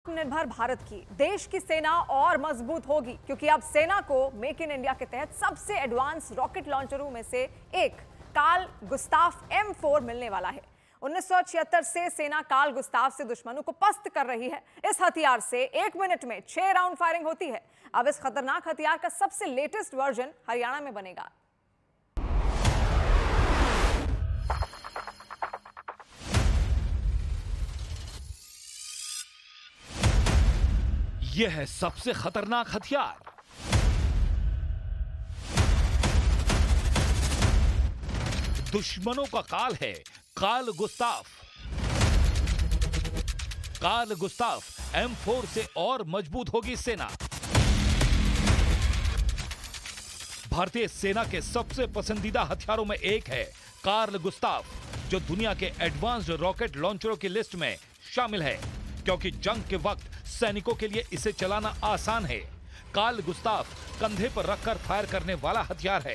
आत्मनिर्भर भारत की देश की सेना और मजबूत होगी क्योंकि अब सेना को मेक इन इंडिया के तहत सबसे एडवांस रॉकेट लॉन्चरों में से एक कार्ल गुस्ताफ M4 मिलने वाला है। 1976 से सेना कार्ल गुस्ताफ से दुश्मनों को पस्त कर रही है। इस हथियार से 1 मिनट में 6 राउंड फायरिंग होती है। अब इस खतरनाक हथियार का सबसे लेटेस्ट वर्जन हरियाणा में बनेगा। यह है सबसे खतरनाक हथियार। दुश्मनों का काल है Carl Gustaf. Carl Gustaf M4 से और मजबूत होगी सेना। भारतीय सेना के सबसे पसंदीदा हथियारों में एक है कार्ल गुस्ताफ, जो दुनिया के एडवांस्ड रॉकेट लॉन्चरों की लिस्ट में शामिल है क्योंकि जंग के वक्त सैनिकों के लिए इसे चलाना आसान है। कार्ल गुस्ताफ कंधे पर रखकर फायर करने वाला हथियार है।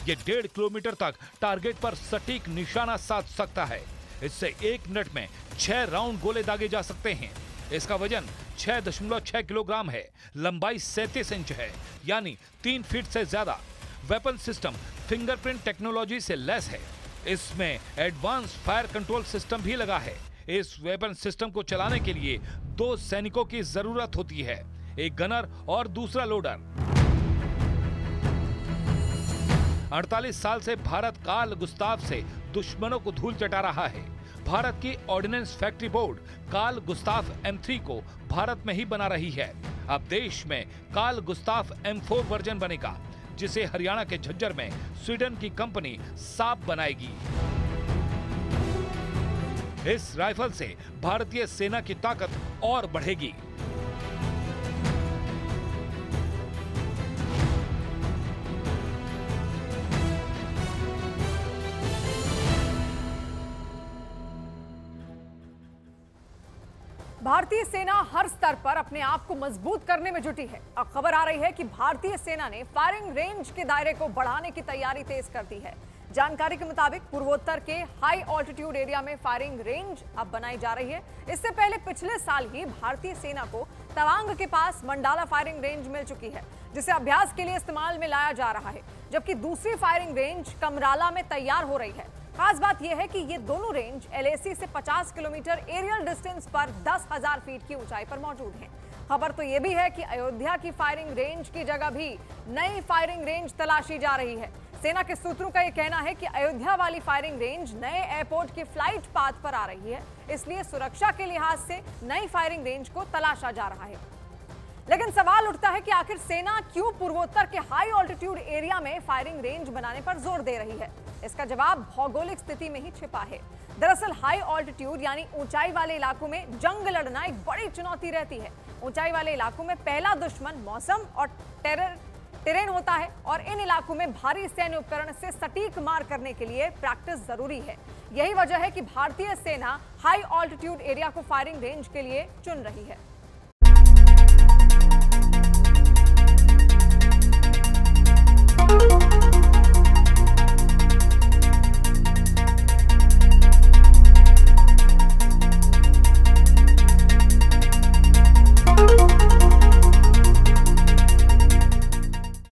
यह 1.5 किलोमीटर तक टारगेट पर सटीक निशाना साध सकता है। इससे 1 मिनट में 6 राउंड गोले दागे जा सकते हैं। इसका वजन 6.6 किलोग्राम है। लंबाई 37 इंच है, यानी 3 फीट से ज्यादा। वेपन सिस्टम फिंगरप्रिंट टेक्नोलॉजी से लैस है। इसमें एडवांस फायर कंट्रोल सिस्टम भी लगा है। इस वेपन सिस्टम को चलाने के लिए 2 सैनिकों की जरूरत होती है, एक गनर और दूसरा लोडर। 48 साल से भारत कार्ल गुस्ताफ से दुश्मनों को धूल चटा रहा है। भारत की ordnance factory board Carl Gustaf M3 को भारत में ही बना रही है। अब देश में कार्ल गुस्ताफ M4 वर्जन बनेगा, जिसे हरियाणा के झज्जर में स्वीडन की कंपनी साप बनाएगी। इस राइफल से भारतीय सेना की ताकत और बढ़ेगी। भारतीय सेना हर स्तर पर अपने आप को मजबूत करने में जुटी है। अब खबर आ रही है कि भारतीय सेना ने फायरिंग रेंज के दायरे को बढ़ाने की तैयारी तेज कर दी है। जानकारी के मुताबिक पूर्वोत्तर के हाई ऑल्टीट्यूड एरिया में फायरिंग रेंज अब बनाई जा रही है। इससे पहले पिछले साल ही भारतीय सेना को तवांग के पास मंडाला फायरिंग रेंज मिल चुकी है, जिसे अभ्यास के लिए इस्तेमाल में लाया जा रहा है, जबकि दूसरी फायरिंग रेंज कमराला में तैयार हो रही है। खास बात यह है कि ये दोनों रेंज LAC से 50 किलोमीटर एरियल डिस्टेंस पर 10,000 फीट की ऊंचाई पर मौजूद हैं। खबर तो यह भी है कि अयोध्या की फायरिंग रेंज की जगह भी नई फायरिंग रेंज तलाशी जा रही है। सेना के सूत्रों का यह कहना है कि अयोध्या वाली फायरिंग रेंज नए एयरपोर्ट के फ्लाइट पाथ पर आ रही है, इसलिए सुरक्षा के लिहाज से नई फायरिंग रेंज को तलाशा जा रहा है। लेकिन सवाल उठता है कि आखिर सेना क्यों पूर्वोत्तर के हाई ऑल्टीट्यूड एरिया में फायरिंग रेंज बनाने पर जोर दे रही है? इसका जवाब भौगोलिक स्थिति में ही छिपा है। दरअसल हाई ऑल्टीट्यूड यानी ऊंचाई वाले इलाकों में जंग लड़ना एक बड़ी चुनौती रहती है। ऊंचाई वाले इलाकों में पहला दुश्मन मौसम और टेरेन होता है, और इन इलाकों में भारी सैन्य उपकरण से सटीक मार करने के लिए प्रैक्टिस जरूरी है। यही वजह है कि भारतीय सेना हाई ऑल्टीट्यूड एरिया को फायरिंग रेंज के लिए चुन रही है।